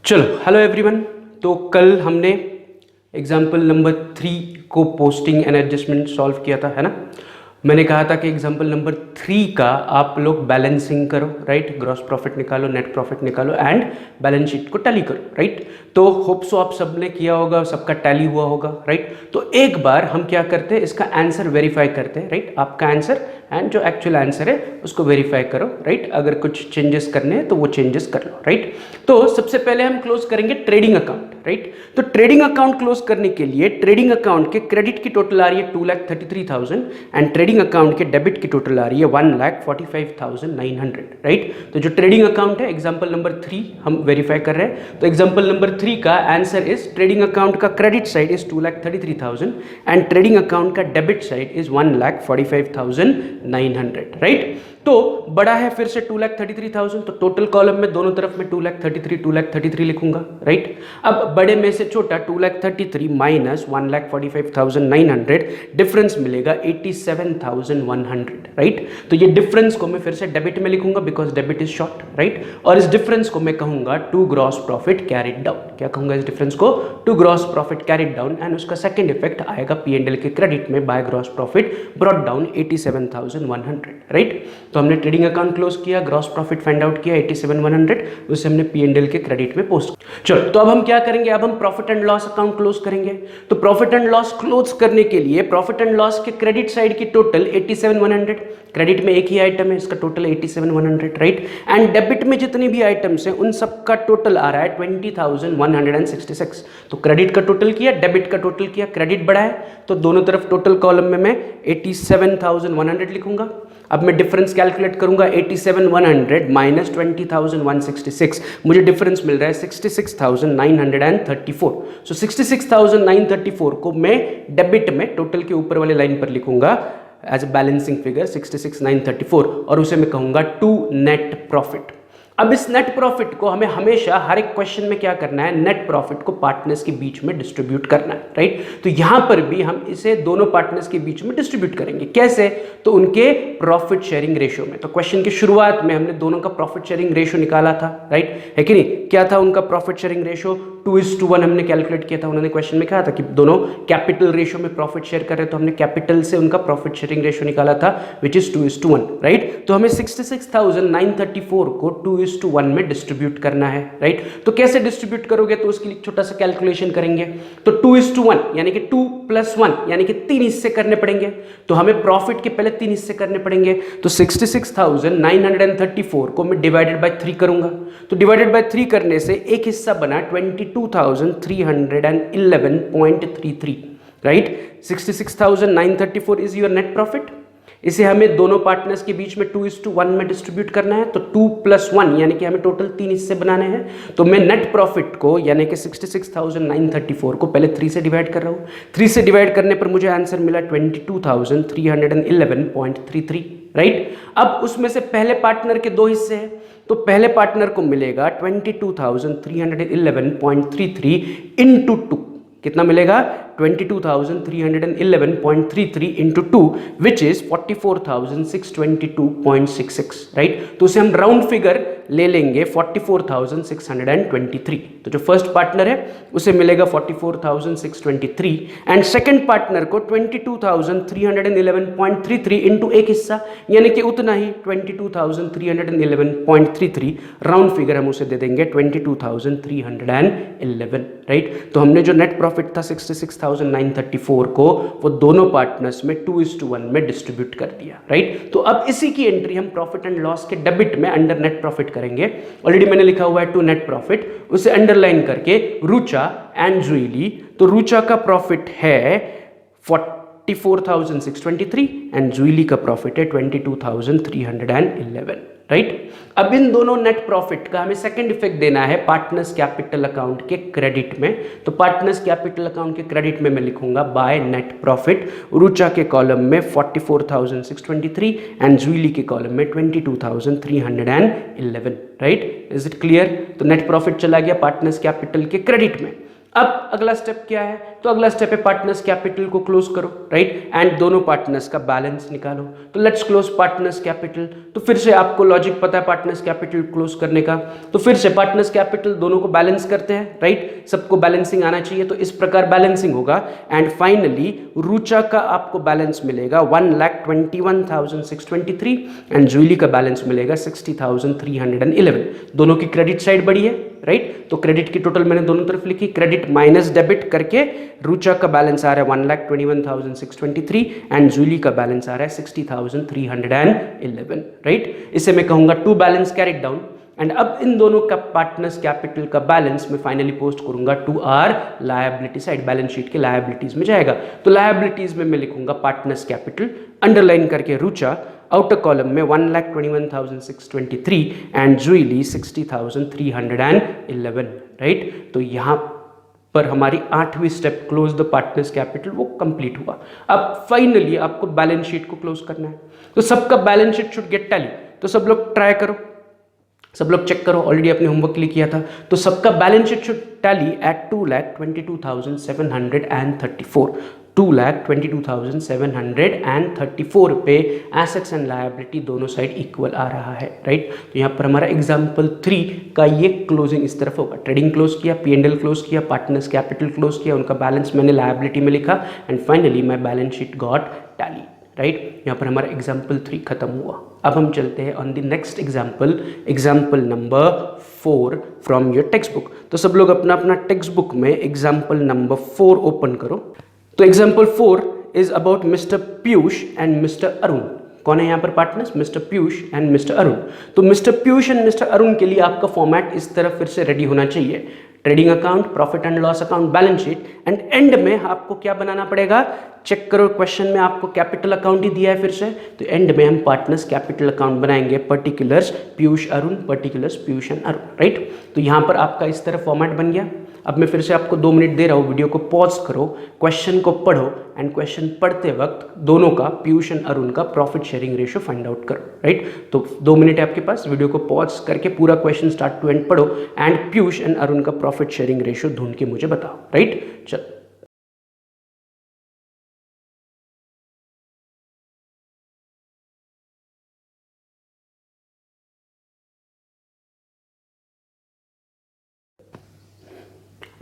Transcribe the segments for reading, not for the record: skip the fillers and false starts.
चलो hello everyone. तो कल हमने एग्जाम्पल नंबर 3 को पोस्टिंग एंड एडजस्टमेंट सॉल्व किया था, है ना। मैंने कहा था कि एग्जाम्पल नंबर 3 का आप लोग बैलेंसिंग करो, राइट। ग्रॉस प्रॉफिट निकालो, नेट प्रॉफिट निकालो एंड बैलेंस शीट को टैली करो, राइट। तो होप सो आप सबने किया होगा, सबका टैली हुआ होगा, राइट। तो एक बार हम क्या करते हैं, इसका आंसर वेरीफाई करते हैं, राइट। आपका आंसर एंड जो एक्चुअल आंसर है उसको वेरीफाई करो, राइट। अगर कुछ चेंजेस करने हैं तो वो चेंजेस कर लो, राइट। तो सबसे पहले हम क्लोज करेंगे ट्रेडिंग अकाउंट, राइट। तो ट्रेडिंग अकाउंट क्लोज करने के लिए ट्रेडिंग अकाउंट के क्रेडिट की टोटल आ रही है 2,33,000 एंड ट्रेडिंग अकाउंट के डेबिट की टोटल आ रही है 1,45,900, राइट। तो जो ट्रेडिंग अकाउंट है एग्जांपल नंबर 3 हम वेरीफाई कर रहे हैं। तो एग्जांपल नंबर 3 का आंसर इज ट्रेडिंग अकाउंट का credit side is 2,33,000 and trading account का डेबिट साइड इज 1,45,900, राइट। तो बड़ा है फिर से 2,33,000, तो टोटल कॉलम में दोनों तरफ में 2,33 लिखूंगा, राइट। अब बड़े में से छोटा 2,33 माइनस 1,45,900 डिफरेंस मिलेगा 87,100, राइट। तो ये डिफरेंस को मैं फिर से डेबिट में लिखूंगा because debit is short, right. और इस डिफरेंस को मैं कहूंगा to gross profit carried down. क्या कहूंगा इस डिफरेंस को? To gross profit carried down and उसका सेकंड इफेक्ट आएगा P&L के क्रेडिट में by gross profit brought down 87,100, right. तो हमने ट्रेडिंग अकाउंट क्लोज किया, ग्रॉस प्रॉफिट फाइंड आउट किया 87,100, उसे हमने P&L के क्रेडिट में पोस्ट। चलो तो अब हम क्या करेंगे, अब हम profit and loss account close करेंगे। तो प्रॉफिट एंड लॉस क्लोज करने के लिए प्रॉफिट एंड लॉस के क्रेडिट साइड की टोटल 87,100, क्रेडिट में एक ही आइटम है, इसका टोटल 87,100, राइट। एंड डेबिट में जितने भी आइटम्स हैं उन सब का टोटल आ रहा है 20,166। तो क्रेडिट का टोटल किया, डेबिट का टोटल किया, क्रेडिट बढ़ा है तो दोनों तरफ टोटल कॉलम में मैं 87,100 लिखूंगा। अब मैं डिफरेंस कैलकुलेट करूंगा 87,100 माइनस 20,166, मुझे डिफरेंस मिल रहा है 66,934। सो 66,934 को मैं डेबिट में टोटल के ऊपर वाले लाइन पर लिखूंगा एज अ बैलेंसिंग फिगर 66,934 और उसे मैं कहूंगा टू नेट प्रॉफिट। अब इस नेट प्रॉफिट को हमें हमेशा हर एक क्वेश्चन में क्या करना है, नेट प्रॉफिट को पार्टनर्स के बीच में डिस्ट्रीब्यूट करना है, राइट। तो यहां पर भी हम इसे दोनों पार्टनर्स के बीच में डिस्ट्रीब्यूट करेंगे। कैसे? तो उनके प्रॉफिट शेयरिंग रेशियो में। तो क्वेश्चन की शुरुआत में हमने दोनों का प्रॉफिट शेयरिंग रेशियो निकाला था, राइट, है कि नहीं। क्या था उनका प्रॉफिट शेयरिंग रेशियो? 2:1 हमने कैलकुलेट किया था। उन्होंने क्वेश्चन में कहा था कि दोनों कैपिटल रेशियो में प्रॉफिट शेयर कर रहे हैं, तो हमने कैपिटल से उनका प्रॉफिट शेयरिंग रेशियो निकाला था विच इज 2:1, राइट। तो हमें 66,934 को 2:1 में डिस्ट्रीब्यूट करना है, राइट। तो कैसे डिस्ट्रीब्यूट करोगे, तो उसके लिए छोटा सा कैलकुलेशन करेंगे। तो 2:1 यानी कि 2 + 1 यानी कि 3 हिस्से करने पड़ेंगे। तो हमें प्रॉफिट के पहले 3 हिस्से करने पड़ेंगे। तो 66,934 को मैं डिवाइडेड बाय 3 करूंगा। तो डिवाइडेड बाय 3 करने से एक हिस्सा बना 22,311.33, right. 66,934 is your net profit. इसे हमें दोनों पार्टनर्स के बीच में 2:1 में डिस्ट्रीब्यूट करना है। तो 2 + 1 यानी कि हमें टोटल 3 हिस्से बनाने हैं। तो मैं नेट प्रॉफिट को यानी कि 66,934 को पहले 3 से डिवाइड कर रहा हूं। 3 से डिवाइड करने पर मुझे आंसर मिला 22,311.33, राइट। अब उसमें से पहले पार्टनर के 2 हिस्से हैं, तो पहले पार्टनर को मिलेगा 22,311.33 इंटू 2। कितना मिलेगा? 22,311.33 इंटू 2 विच इज 44,622.66, राइट। तो उसे हम राउंड फिगर ले लेंगे 44,623। तो जो फर्स्ट पार्टनर है उसे मिलेगा 44,623 एंड सेकंड पार्टनर को 22,311.33 इंटू एक हिस्सा यानी कि उतना ही 22,311.33 राउंड फिगर हम उसे दे देंगे 22,311, राइट। तो हमने जो नेट प्रॉफिट था 66,934 को वो दोनों पार्टनर्स में 2:1 में डिस्ट्रीब्यूट कर दिया, राइट। तो अब इसी की एंट्री हम प्रॉफिट एंड लॉस के डेबिट में अंडर नेट प्रॉफिट करेंगे। ऑलरेडी मैंने लिखा हुआ है टू नेट प्रॉफिट, उसे अंडरलाइन करके रुचा एंड जुइली। तो रुचा का प्रॉफिट है 44,623 एंड जुइली का प्रॉफिट है 22,311, राइट। अब इन दोनों नेट प्रॉफिट का हमें सेकंड इफेक्ट देना है पार्टनर्स कैपिटल अकाउंट के क्रेडिट में। तो पार्टनर्स कैपिटल अकाउंट के क्रेडिट में मैं लिखूंगा बाय नेट प्रॉफिट। रुचा के कॉलम में 44,623 एंड जुइली के कॉलम में 22,311, राइट। Is it clear? तो नेट प्रॉफिट चला गया पार्टनर्स कैपिटल के क्रेडिट में। अब अगला स्टेप क्या है, तो अगला स्टेप है पार्टनर्स कैपिटल को क्लोज करो, राइट, एंड दोनों पार्टनर्स का बैलेंस निकालो। तो लेट्स क्लोज पार्टनर्स कैपिटल। तो फिर से आपको लॉजिक पता है पार्टनर्स कैपिटल क्लोज करने का, तो फिर से पार्टनर्स कैपिटल दोनों को बैलेंस करते हैं, राइट, सबको बैलेंसिंग आना चाहिए, तो इस प्रकार बैलेंसिंग होगा। एंड फाइनली रुचा का आपको बैलेंस मिलेगा 1,21,623 एंड जूली का बैलेंस मिलेगा 60,311। दोनों की क्रेडिट साइड बढ़ी है, राइट, तो क्रेडिट की टोटल मैंने दोनों तरफ लिखी, क्रेडिट माइनस डेबिट करके रुचा का बैलेंस आ रहा है 1,21,623 एंड जूली का बैलेंस आ रहा है 60,311, राइट। इसे मैं कहूंगा to balance carried down. And अब इन दोनों का पार्टनर्स कैपिटल का बैलेंस मैं फाइनली पोस्ट करूंगा to our liability side, balance sheet के लायबिलिटीज में जाएगा। तो लायबिलिटीज में मैं लिखूंगा पार्टनर्स कैपिटल अंडरलाइन करके रुचा, आउटर कॉलम में 1,21,623 एंड जूली 60,311, राइट। तो यहां पर हमारी 8वीं step close the partners capital वो कंप्लीट हुआ। अब फाइनली आपको बैलेंस शीट को क्लोज करना है, तो सबका balance sheet should get tally. तो सब लोग ट्राई करो, सब लोग चेक करो, ऑलरेडी अपने होमवर्क के लिए किया था। तो सबका balance sheet should tally at 2,22,734, 2,22,734 पे एसेट्स एंड लायबिलिटी दोनों साइड इक्वल आ रहा है, राइट। तो यहाँ पर हमारा एग्जाम्पल 3 का ये क्लोजिंग इस तरफ होगा। ट्रेडिंग क्लोज किया, P&L क्लोज किया, पार्टनर्स कैपिटल क्लोज किया, उनका बैलेंस मैंने लायबिलिटी में लिखा and finally my balance sheet got tally, right. यहाँ पर हमारा एग्जाम्पल 3 खत्म हुआ। अब हम चलते हैं on the next example, example number 4 from your text book. तो सब लोग अपना अपना टेक्स्ट बुक में एग्जाम्पल नंबर 4 ओपन करो। तो example 4 is about mister Piyush and mister Arun. कौन है यहाँ पर partners? Mister Piyush and mister Arun. तो mister Piyush and mister Arun के लिए आपका फॉर्मेट इस तरह फिर से रेडी होना चाहिए, trading account, profit and loss account, balance sheet, and and में आपको क्या बनाना पड़ेगा? चेक करो क्वेश्चन में आपको कैपिटल अकाउंट ही दिया है फिर से, तो एंड में हम पार्टनर्स कैपिटल अकाउंट बनाएंगे, particulars Piyush Arun, particulars Piyush and Arun, right. तो यहाँ पर आपका इस तरह फॉर्मेट बन गया। अब मैं फिर से आपको 2 मिनट दे रहा हूँ, वीडियो को पॉज करो, क्वेश्चन को पढ़ो एंड क्वेश्चन पढ़ते वक्त दोनों का, पीयूष एंड अरुण का profit sharing ratio find out करो, राइट। तो 2 मिनट है आपके पास, वीडियो को पॉज करके पूरा क्वेश्चन स्टार्ट टू एंड पढ़ो एंड पीयूष एंड अरुण का प्रॉफिट शेयरिंग रेशियो ढूंढ के मुझे बताओ, राइट। चलो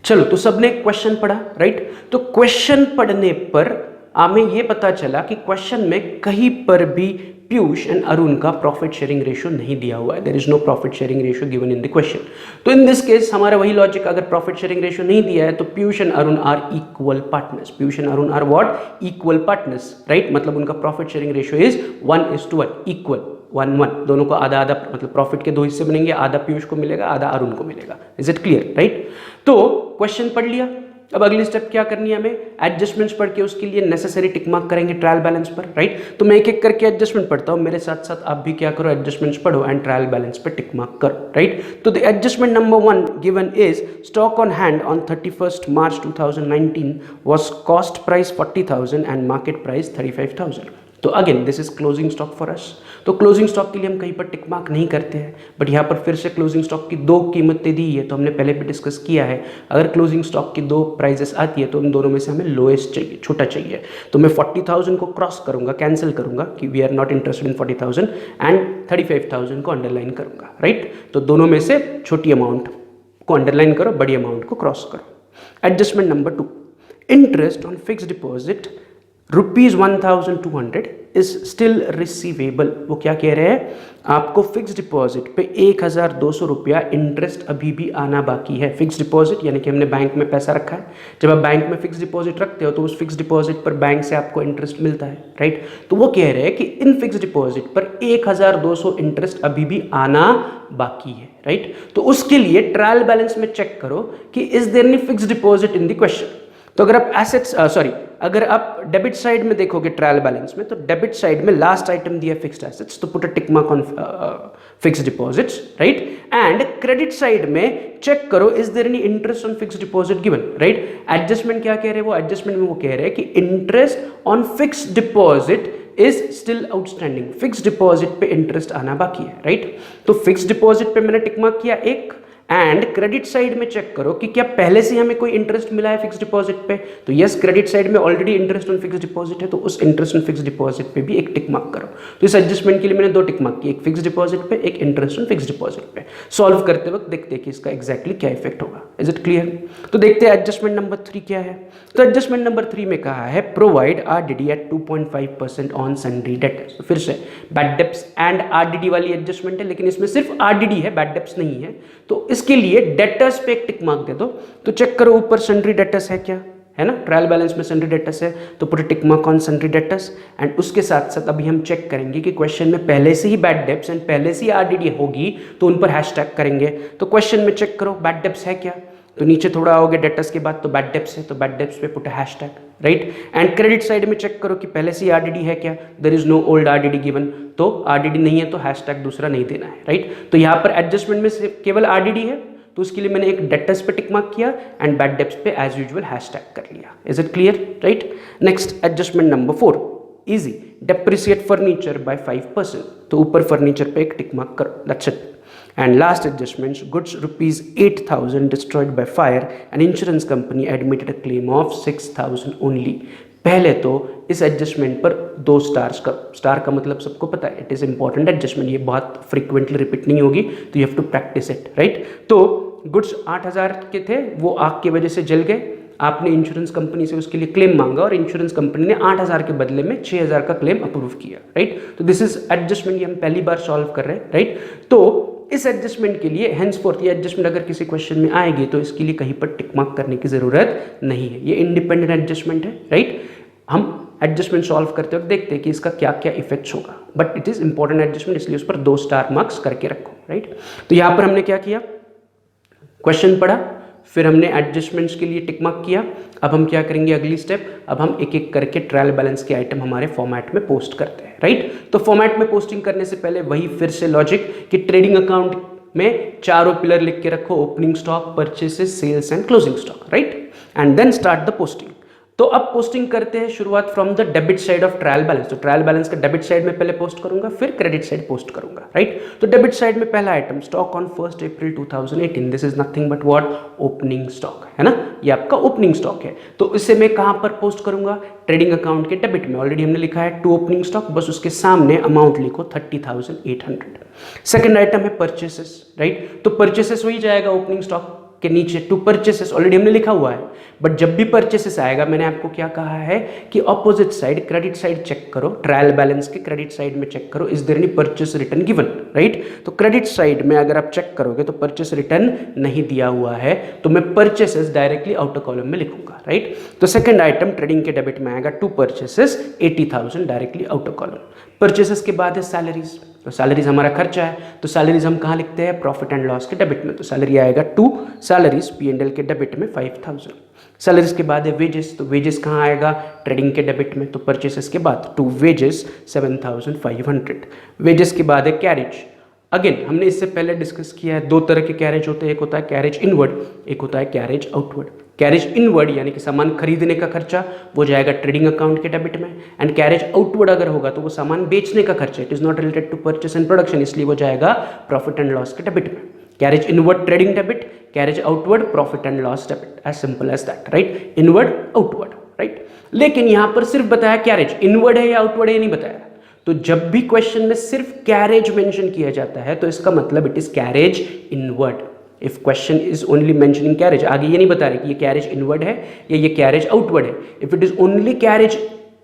चलो, तो सबने क्वेश्चन पढ़ा, राइट। तो क्वेश्चन पढ़ने पर हमें ये पता चला कि क्वेश्चन में कहीं पर भी पीयूष एंड अरुण का प्रॉफिट शेयरिंग रेशियो नहीं दिया हुआ है, there is no profit sharing ratio given in the question. तो इन दिस केस हमारा वही लॉजिक, अगर प्रॉफिट शेयरिंग रेशियो नहीं दिया है तो Piyush and Arun are equal partners, Piyush and Arun are what? Equal partners, right. मतलब उनका profit sharing ratio is 1:1, equal 1:1, दोनों को आधा आधा, मतलब प्रॉफिट के 2 हिस्से बनेंगे, आधा पीयूष को मिलेगा, आधा अरुण को मिलेगा। Is it clear, right. तो क्वेश्चन पढ़ लिया, अब अगली स्टेप क्या करनी है हमें? एडजस्टमेंट्स पढ़ के उसके लिए नेसेसरी टिक मार्क करेंगे ट्रायल बैलेंस पर, राइट। तो मैं एक एक करके एडजस्टमेंट पढ़ता हूं, मेरे साथ साथ आप भी क्या करो, एडजस्टमेंट्स पढ़ो एंड ट्रायल बैलेंस पर टिक मार्क करो, राइट। तो the adjustment number 1 given is stock on hand on 31st March 2019 was cost price 40,000 and market price 35,000। तो again this is closing stock for us. तो closing stock के लिए हम कहीं पर टिक मार्क नहीं करते हैं, बट यहाँ पर फिर से क्लोजिंग स्टॉक की 2 कीमतें दी है, तो हमने पहले भी डिस्कस किया है, अगर क्लोजिंग स्टॉक की 2 प्राइजेस आती है तो उन दोनों में से हमें लोएस्ट चाहिए, छोटा चाहिए। तो मैं 40,000 को क्रॉस करूंगा, कैंसिल करूंगा कि we are not interested in 40,000 and 35,000 को अंडरलाइन करूंगा, राइट। तो दोनों में से छोटी अमाउंट को अंडरलाइन करो, बड़ी अमाउंट को क्रॉस करो। Adjustment number 2, interest on fix deposit ₹1,200 is still receivable. वो क्या कह रहे हैं? आपको फिक्स डिपॉजिट पे 1,200 रुपया इंटरेस्ट अभी भी आना बाकी है। फिक्स डिपॉजिट यानी कि हमने बैंक में पैसा रखा है, जब आप बैंक में फिक्स डिपॉजिट रखते हो तो उस फिक्स डिपॉजिट पर बैंक से आपको इंटरेस्ट मिलता है, राइट। तो वो कह रहे हैं कि इन फिक्स डिपॉजिट पर 1,200 इंटरेस्ट अभी भी आना बाकी है, राइट। तो उसके लिए ट्रायल बैलेंस में चेक करो कि is there any fix deposit in the question. तो अगर आप अगर आप डेबिट साइड में देखोगे ट्रायल बैलेंस में, तो डेबिट साइड में लास्ट आइटम दिया फिक्स्ड एसेट्स, तो put a tick mark on fixed deposits, right. And credit side में चेक करो is there any interest on fixed deposit given, right. Adjustment क्या कह रहे हैं? वो एडजस्टमेंट में वो कह रहे हैं कि interest on fixed deposit is still outstanding, fixed deposit पे इंटरेस्ट आना बाकी है, राइट। तो फिक्स्ड डिपॉजिट पे मैंने टिक मार्क किया 1 एंड क्रेडिट साइड में चेक करो कि क्या पहले से हमें कोई इंटरेस्ट मिला है फिक्स डिपॉजिट पे, तो यस क्रेडिट साइड में already interest on fix deposit है, तो उस इंटरेस्ट ऑन फिक्स डिपॉजिट पे भी एक टिक मार्क करो। तो इस एडजस्टमेंट के लिए मैंने 2 टिक मार्क किए, एक फिक्स डिपॉजिट पे, एक इंटरेस्ट ऑन फिक्स डिपॉजिट पे। सॉल्व करते वक्त देखते हैं कि इसका एग्जैक्टली क्या इफेक्ट होगा। Is it clear? तो देखते हैं एडजस्टमेंट नंबर 3 क्या है। तो एडजस्टमेंट नंबर 3 में कहा है provide RDD at 2.5% on sundry debtors. तो फिर से बैड डेब्ट्स एंड आरडीडी वाली एडजस्टमेंट है, लेकिन इसमें सिर्फ आरडीडी है, बैड डेब्ट्स नहीं है। तो इसके लिए डेटर्स पे एक टिक मार्क दे दो। तो चेक करो ऊपर सन्ड्री डेटर्स है क्या, है ना, ट्रायल बैलेंस में सन्ड्री डेटर्स है, तो put tick mark on sundry debtors. And उसके साथ साथ अभी हम चेक करेंगे कि क्वेश्चन में पहले से ही बैड डेब्ट्स एंड पहले से ही आरडीडी होगी तो उन पर हैशटैग करेंगे। तो क्वेश्चन में चेक करो बैड डेब्ट्स है क्या, तो नीचे थोड़ा आओगे डेटर्स के बाद तो बैड डेब्ट्स है, तो बैड डेब्ट्स पे put hashtag, right. And credit side में चेक करो कि पहले से ही आरडीडी है क्या, there is no old RDD given, तो आरडीडी नहीं है तो हैशटैग दूसरा नहीं देना है, राइट। तो यहाँ पर एडजस्टमेंट में केवल आरडीडी है, तो उसके लिए मैंने एक डेटर्स पे टिक मार्क किया एंड बैड डेब्ट्स पे एज यूजुअल हैशटैग कर लिया। Is it clear, right. Next adjustment number 4 easy, depreciate furniture bye 5%, तो ऊपर फर्नीचर पे एक टिक मार्क करो, that's it. And last adjustments, goods rupees 8,000 destroyed by fire, an insurance company admitted a claim of 6,000 only। पहले तो इस adjustment पर 2 stars का, स्टार का मतलब सबको पता है, इट इज इंपॉर्टेंट एडजस्टमेंट, ये बहुत फ्रीक्वेंटली रिपीट नहीं होगी, तो you have to practise it, right. तो गुड्स 8,000 के थे, वो आग की वजह से जल गए, आपने इंश्योरेंस कंपनी से उसके लिए क्लेम मांगा और इंश्योरेंस कंपनी ने 8,000 के बदले में 6,000 का क्लेम अप्रूव किया, राइट। तो दिस इज एडजस्टमेंट, ये हम पहली बार सॉल्व कर रहे हैं, राइट। तो इस एडजस्टमेंट के लिए हेंसफोर्थ ये एडजस्टमेंट अगर किसी क्वेश्चन में आएगी तो इसके लिए कहीं पर टिक मार्क करने की जरूरत नहीं है, ये इंडिपेंडेंट एडजस्टमेंट है, राइट। हम एडजस्टमेंट सॉल्व करते वक्त देखते हैं कि इसका क्या क्या इफेक्ट्स होगा, but it is important adjustment, इसलिए उस पर 2 स्टार मार्क्स करके रखो, राइट। तो यहाँ पर हमने क्या किया, क्वेश्चन पढ़ा, फिर हमने एडजस्टमेंट्स के लिए टिक मार्क किया। अब हम क्या करेंगे अगली स्टेप, अब हम एक एक करके ट्रायल बैलेंस के आइटम हमारे फॉर्मेट में पोस्ट करते हैं, राइट। तो फॉर्मेट में पोस्टिंग करने से पहले वही फिर से लॉजिक कि ट्रेडिंग अकाउंट में 4 पिलर लिख के रखो, opening stock, purchases, sales and closing stock, right. And then start the posting. तो अब पोस्टिंग करते हैं शुरुआत from the debit side of trial balance. तो ट्रायल बैलेंस का डेबिट साइड में पहले पोस्ट करूंगा, फिर क्रेडिट साइड पोस्ट करूंगा, राइट। तो डेबिट साइड में पहला item stock on 1 April 2018, this is nothing but what, opening stock, है ना, ये आपका ओपनिंग स्टॉक है। तो इसे मैं कहां पर पोस्ट करूंगा, ट्रेडिंग अकाउंट के डेबिट में। ऑलरेडी हमने लिखा है टू ओपनिंग स्टॉक, बस उसके सामने अमाउंट लिखो 30,800। सेकेंड आइटम है परचेसेस, राइट। तो परचेसेस वही जाएगा ओपनिंग स्टॉक के नीचे, टू परचेसेस ऑलरेडी हमने लिखा हुआ है, बट जब भी परचेसेस आएगा मैंने आपको क्या कहा है कि opposite side credit side check करो, ट्रायल बैलेंस के क्रेडिट साइड में चेक करो, is there any purchase return given, right. तो क्रेडिट साइड में अगर आप चेक करोगे तो परचेस रिटर्न नहीं दिया हुआ है, तो मैं परचेसेस डायरेक्टली आउटर कॉलम में लिखूंगा, राइट। तो सेकंड आइटम ट्रेडिंग के डेबिट में आएगा to purchases 80,000 directly outer column. Purchases के बाद है सैलरीज, तो सैलरीज हमारा खर्चा है, तो सैलरीज हम कहाँ लिखते हैं, प्रॉफिट एंड लॉस के डेबिट में। तो सैलरी आएगा 2 सैलरीज P&L के डेबिट में 5,000। सैलरीज के बाद है वेजेस, तो वेजेस कहाँ आएगा, ट्रेडिंग के डेबिट में। तो परचेसेस के बाद 2 वेजेस 7,500। वेजेस के बाद है कैरेज। अगेन हमने इससे पहले डिस्कस किया है, 2 तरह के कैरेज होते हैं, एक होता है कैरेज इनवर्ड, एक होता है कैरेज आउटवर्ड। कैरेज इनवर्ड यानी कि सामान खरीदने का खर्चा वो जाएगा ट्रेडिंग अकाउंट के डेबिट में, एंड कैरेज आउटवर्ड अगर होगा तो वो सामान बेचने का खर्चा, it is not related to purchase and production, इसलिए वो जाएगा प्रॉफिट एंड लॉस के डेबिट में। Carriage inward trading debit, carriage outward profit and loss debit, as simple as that, right. Inward outward, right. लेकिन यहां पर सिर्फ बताया कैरेज इनवर्ड है या आउटवर्ड है नहीं बताया, तो जब भी क्वेश्चन में सिर्फ कैरेज मेंशन किया जाता है तो इसका मतलब it is carriage inward. If question is only mentioning carriage, आगे ये नहीं बता रहे कि ये कैरेज इनवर्ड है या ये कैरेज आउटवर्ड है, if it is only carriage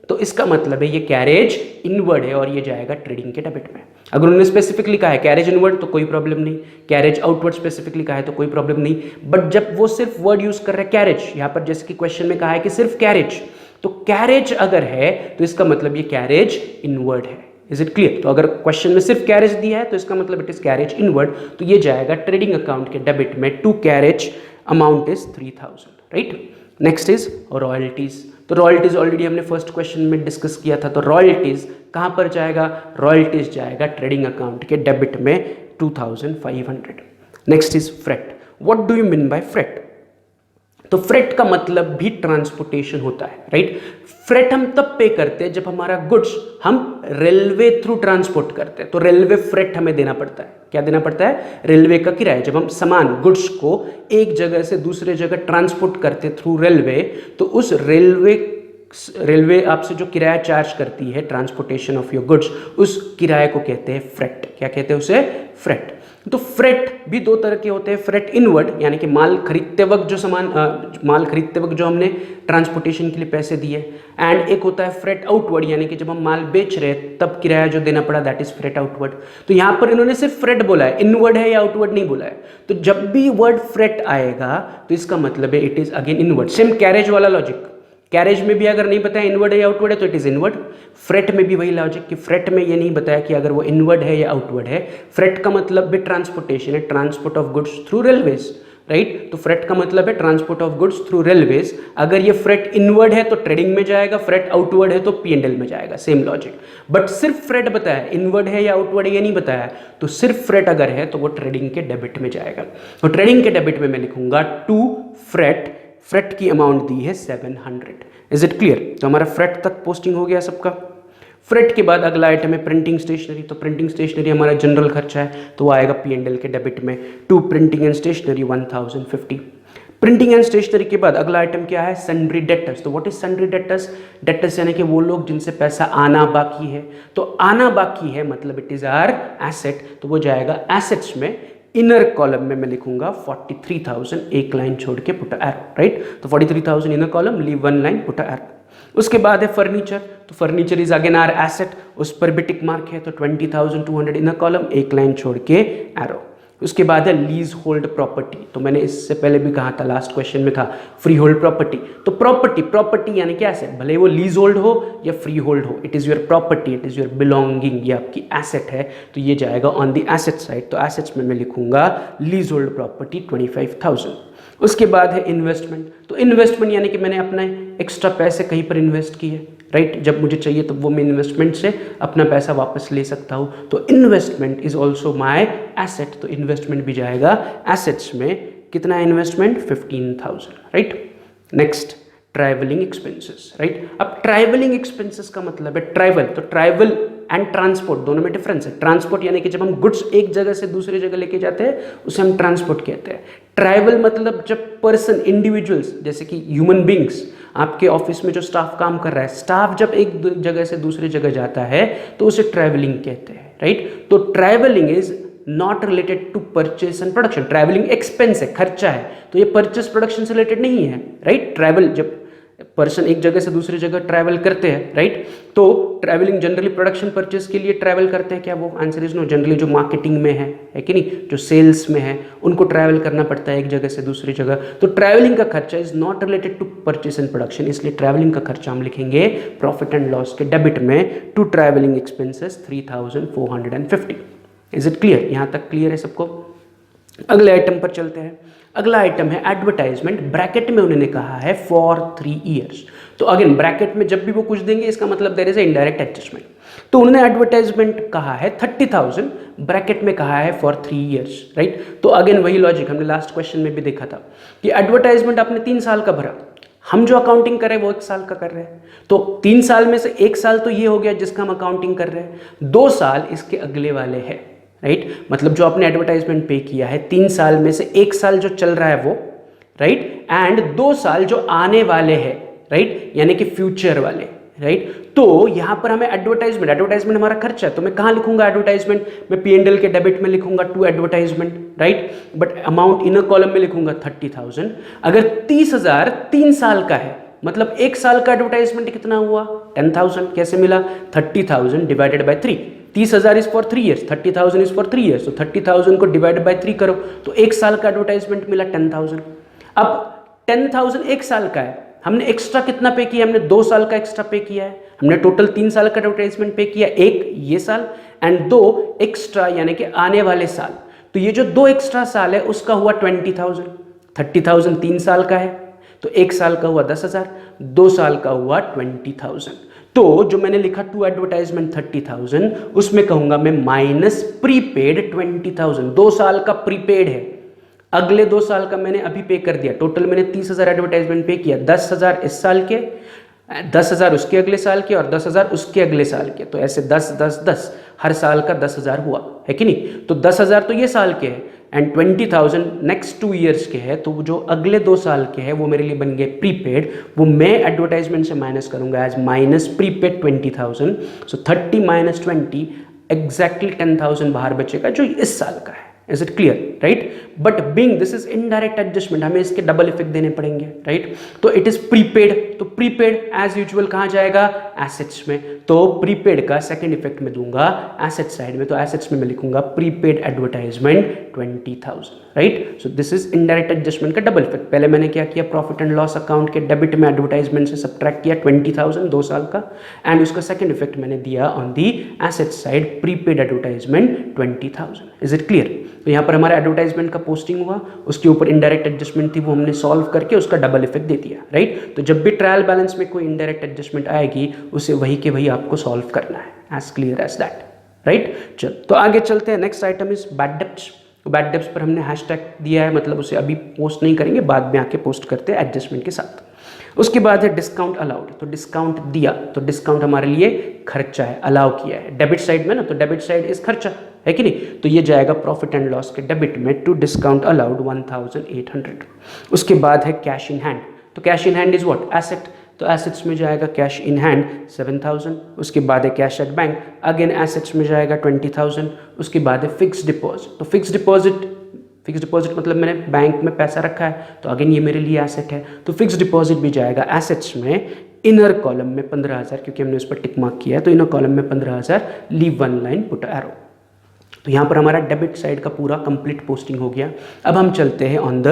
तो इसका मतलब है ये कैरेज इनवर्ड है और ये जाएगा ट्रेडिंग के डेबिट में। अगर उन्होंने स्पेसिफिकली कहा है कैरेज इनवर्ड तो कोई प्रॉब्लम नहीं, कैरेज आउटवर्ड स्पेसिफिकली कहा है तो कोई प्रॉब्लम नहीं, बट जब वो सिर्फ वर्ड यूज कर रहे हैं कैरेज, यहाँ पर जैसे कि क्वेश्चन में कहा है कि सिर्फ कैरेज, तो कैरेज अगर है तो इसका मतलब ये कैरेज इनवर्ड है। Is it clear? तो अगर क्वेश्चन में सिर्फ कैरेज दिया है तो इसका मतलब इट इज कैरेज इनवर्ड, तो ये जाएगा ट्रेडिंग अकाउंट के डेबिट में, to carriage amount is 3,000, right. Next is royalties. तो रॉयल्टीज ऑलरेडी हमने फर्स्ट क्वेश्चन में डिस्कस किया था, तो रॉयल्टीज कहां पर जाएगा, रॉयल्टीज जाएगा ट्रेडिंग अकाउंट के डेबिट में 2,500। Next is freight. What do you mean by freight? तो फ्रेट का मतलब भी ट्रांसपोर्टेशन होता है, राइट। फ्रेट हम तब पे करते हैं जब हमारा गुड्स हम रेलवे थ्रू ट्रांसपोर्ट करते हैं, तो रेलवे फ्रेट हमें देना पड़ता है। क्या देना पड़ता है? रेलवे का किराया। जब हम सामान गुड्स को एक जगह से दूसरे जगह ट्रांसपोर्ट करते थ्रू रेलवे, तो उस रेलवे आपसे जो किराया चार्ज करती है ट्रांसपोर्टेशन ऑफ योर गुड्स, उस किराए को कहते हैं फ्रेट। क्या कहते हैं उसे? फ्रेट। तो फ्रेट भी दो तरह के होते हैं। फ्रेट इनवर्ड यानी कि माल खरीदते वक्त जो हमने ट्रांसपोर्टेशन के लिए पैसे दिए, एंड एक होता है फ्रेट आउटवर्ड यानी कि जब हम माल बेच रहे हैं तब किराया जो देना पड़ा, दैट इज फ्रेट आउटवर्ड। तो यहां पर इन्होंने सिर्फ फ्रेट बोला है, इनवर्ड है या आउटवर्ड नहीं बोला है। तो जब भी वर्ड फ्रेट आएगा तो इसका मतलब है it is again inward. Same carriage वाला लॉजिक, कैरेज में भी अगर नहीं बताया इनवर्ड है या आउटवर्ड है तो इट इज इनवर्ड। फ्रेट में भी वही लॉजिक कि फ्रेट में ये नहीं बताया कि अगर वो इनवर्ड है या आउटवर्ड है। फ्रेट का मतलब भी ट्रांसपोर्टेशन है, transport of goods through railways, right. तो फ्रेट का मतलब है transport of goods through railways. अगर ये फ्रेट इनवर्ड है तो ट्रेडिंग में जाएगा, फ्रेट आउटवर्ड है तो P&L में जाएगा, सेम लॉजिक। बट सिर्फ फ्रेट बताया, इनवर्ड है या आउटवर्ड है ये नहीं बताया, तो सिर्फ फ्रेट अगर है तो वो ट्रेडिंग के डेबिट में जाएगा। तो ट्रेडिंग के डेबिट में मैं लिखूंगा टू फ्रेट। फ्रेट की अमाउंट दी है 700। Is it clear? तो हमारा फ्रेट तक पोस्टिंग हो गया सबका। फ्रेट के बाद अगला आइटम है प्रिंटिंग स्टेशनरी। तो प्रिंटिंग स्टेशनरी हमारा जनरल खर्चा है, तो वो आएगा P&L के डेबिट में। To printing and stationery 1050। Printing and stationery के बाद अगला आइटम क्या है? Sundry debtors. तो what is sundry debtors? Debtors यानी कि वो लोग जिनसे पैसा आना बाकी है। तो आना बाकी है मतलब इट इज आवर एसेट, तो वो जाएगा एसेट्स में। इनर कॉलम में मैं लिखूंगा 43,000, एक लाइन छोड़ के पुट एरो, राइट। तो 43,000 inner column, leave one line, put arrow. उसके बाद है फर्नीचर। तो furniture is again our asset, उस पर भी टिक मार्क है, तो 20,200 इनर कॉलम, एक लाइन छोड़ के एरो। उसके बाद है लीज होल्ड प्रॉपर्टी। तो मैंने इससे पहले भी कहा था, लास्ट क्वेश्चन में था फ्री होल्ड प्रॉपर्टी। तो प्रॉपर्टी यानी क्या एसेट, भले वो लीज होल्ड हो या फ्री होल्ड हो, it is your property, it is your belonging, ये आपकी एसेट है, तो ये जाएगा ऑन द एसेट साइड। तो एसेट्स में मैं लिखूंगा लीज होल्ड प्रॉपर्टी 25,000। उसके बाद है इन्वेस्टमेंट। तो इन्वेस्टमेंट यानी कि मैंने अपने एक्स्ट्रा पैसे कहीं पर इन्वेस्ट किए, राइट। जब मुझे चाहिए तब वो मैं इन्वेस्टमेंट से अपना पैसा वापस ले सकता हूँ, तो investment is also my asset. तो इन्वेस्टमेंट भी जाएगा एसेट्स में। कितना investment? 15,000, right. Next travelling expenses, right. अब ट्रैवलिंग एक्सपेंसेस का मतलब है ट्रैवल। तो ट्रैवल एंड ट्रांसपोर्ट दोनों में डिफरेंस है। ट्रांसपोर्ट यानी कि जब हम गुड्स एक जगह से दूसरी जगह लेके जाते हैं उसे हम ट्रांसपोर्ट कहते हैं। ट्रैवल मतलब जब पर्सन, इंडिविजुअल्स, जैसे कि ह्यूमन बींग्स, आपके ऑफिस में जो स्टाफ काम कर रहा है, स्टाफ जब एक जगह से दूसरी जगह जाता है तो उसे ट्रैवलिंग कहते हैं, राइट। तो travelling is not related to purchase and production. Travelling expense है, खर्चा है, तो ये परचेस प्रोडक्शन से रिलेटेड नहीं है, राइट। ट्रैवल जब पर्सन एक जगह से दूसरी जगह ट्रैवल करते हैं, राइट, तो ट्रैवलिंग जनरली प्रोडक्शन परचेस के लिए ट्रैवल करते हैं क्या? वो आंसर इज नो। जनरली जो मार्केटिंग में है कि नहीं, जो सेल्स में है, उनको ट्रैवल करना पड़ता है एक जगह से दूसरी जगह। तो ट्रैवलिंग का खर्चा is not related to purchase and production, इसलिए ट्रैवलिंग का खर्चा हम लिखेंगे प्रॉफिट एंड लॉस के डेबिट में। To travelling expenses 3,450। Is it clear? यहाँ तक क्लियर है सबको? अगले आइटम पर चलते हैं। अगला आइटम है एडवर्टाइजमेंट। ब्रैकेट में उन्होंने कहा है फॉर 3 years। तो अगेन ब्रैकेट में जब भी वो कुछ देंगे इसका मतलब there is a indirect adjustment. तो उन्होंने एडवर्टाइजमेंट कहा है 30,000, ब्रैकेट में कहा है फॉर 3 years, राइट। तो अगेन वही लॉजिक हमने लास्ट क्वेश्चन में भी देखा था कि एडवर्टाइजमेंट आपने 3 साल का भरा, हम जो अकाउंटिंग कर रहे हैं वो 1 साल का कर रहे हैं। तो 3 साल में से 1 साल तो ये हो गया जिसका हम अकाउंटिंग कर रहे हैं, 2 साल इसके अगले वाले हैं, राइट। मतलब जो आपने एडवर्टाइजमेंट पे किया है 3 साल में से 1 साल जो चल रहा है वो, राइट, एंड 2 साल जो आने वाले हैं, राइट, यानी कि फ्यूचर वाले, राइट। तो यहां पर हमें एडवर्टाइजमेंट हमारा खर्चा है, तो मैं कहां लिखूंगा एडवर्टाइजमेंट? मैं P&L के डेबिट में लिखूंगा to advertisement, right, but amount inner column में लिखूंगा 30,000। अगर 30,000 3 साल का है मतलब 1 साल का एडवर्टाइजमेंट कितना हुआ? 10,000। कैसे मिला? 30,000 divided by 3। 30,000 is for 3 years, 30,000 is for 3 years, तो 30,000 को डिवाइड बाय 3 करो तो 1 साल का एडवर्टाइजमेंट मिला 10,000। अब 10,000 1 साल का है, हमने एक्स्ट्रा कितना पे किया? हमने 2 साल का एक्स्ट्रा पे किया है। हमने टोटल 3 साल का एडवर्टाइजमेंट पे किया, 1 ये साल एंड 2 एक्स्ट्रा यानी कि आने वाले साल। तो ये जो 2 एक्स्ट्रा साल है उसका हुआ 20,000। 30,000 3 साल का है तो 1 साल का हुआ 10,000, 2 साल का हुआ 20,000। तो जो मैंने लिखा टू एडवर्टाइजमेंट 30,000, उसमें कहूंगा मैं माइनस प्रीपेड 20,000। 2 साल का प्रीपेड है अगले 2 साल का मैंने अभी पे कर दिया, टोटल मैंने 30,000 एडवर्टाइजमेंट पे किया, 10,000 इस साल के, 10,000 उसके अगले साल के और 10,000 उसके अगले साल के, तो ऐसे 10 10 10 हर साल का 10,000 हुआ है कि नहीं। तो 10,000 तो ये साल के हैं एंड 20,000 नेक्स्ट 2 ईयर्स के हैं, तो जो अगले 2 साल के हैं वो मेरे लिए बन गए प्रीपेड, वो मैं एडवर्टाइजमेंट से माइनस करूंगा एज माइनस प्रीपेड 20,000। सो 30 माइनस 20 एग्जैक्टली 10,000 बाहर बचेगा जो इस साल का है। Is it clear, right. But being this is indirect adjustment, हमें इसके डबल इफेक्ट देने पड़ेंगे, राइट। तो इट इज प्रीपेड, तो प्रीपेड एज यूजुअल कहाँ जाएगा, एसेट्स में। तो प्रीपेड का सेकंड इफेक्ट में दूंगा एसेट साइड में, तो एसेट्स में मैं लिखूंगा prepaid advertisement 20,000, right. So this is indirect adjustment का डबल इफेक्ट। पहले मैंने क्या किया, प्रॉफिट एंड लॉस अकाउंट के डेबिट में एडवर्टाइजमेंट से सब्ट्रैक्ट किया 20,000 2 साल का, एंड उसका सेकंड इफेक्ट मैंने दिया on the asset side prepaid advertisement 20,000। Is it clear. तो यहाँ पर हमारा एडवर्टाइजमेंट का पोस्टिंग हुआ, उसके ऊपर इनडायरेक्ट एडजस्टमेंट थी, वो हमने सॉल्व करके उसका डबल इफेक्ट दे दिया, राइट। तो जब भी ट्रायल बैलेंस में कोई इनडायरेक्ट एडजस्टमेंट आएगी उसे वही के वही आपको सॉल्व करना है, as clear as that, right. चल तो आगे चलते हैं। Next item is bad debts. तो बैड डेब्ट्स पर हमने हैशटैग दिया है, मतलब उसे अभी पोस्ट नहीं करेंगे, बाद में आके पोस्ट करते हैं एडजस्टमेंट के साथ। उसके बाद है डिस्काउंट अलाउड, तो डिस्काउंट दिया, तो डिस्काउंट हमारे लिए खर्चा है, अलाउ किया है डेबिट साइड में ना, तो डेबिट साइड इज खर्चा है कि नहीं, तो ये जाएगा प्रॉफिट एंड लॉस के डेबिट में टू डिस्काउंट अलाउड 1,800। उसके बाद है कैश इन हैंड, तो cash in hand is what, asset, तो एसेट्स में जाएगा कैश इन हैंड 7,000। उसके बाद है cash at bank, again assets में जाएगा 20,000। उसके बाद है फिक्स डिपॉजिट, तो फिक्स डिपॉजिट मतलब मैंने बैंक में पैसा रखा है, तो अगेन ये मेरे लिए एसेट है, तो फिक्स डिपॉजिट भी जाएगा एसेट्स में, इनर कॉलम में 15,000, क्योंकि हमने उस पर टिक मार्क किया है, तो इनर कॉलम में 15,000, leave one line put arrow. तो यहाँ पर हमारा डेबिट साइड का पूरा कंप्लीट पोस्टिंग हो गया। अब हम चलते हैं ऑन द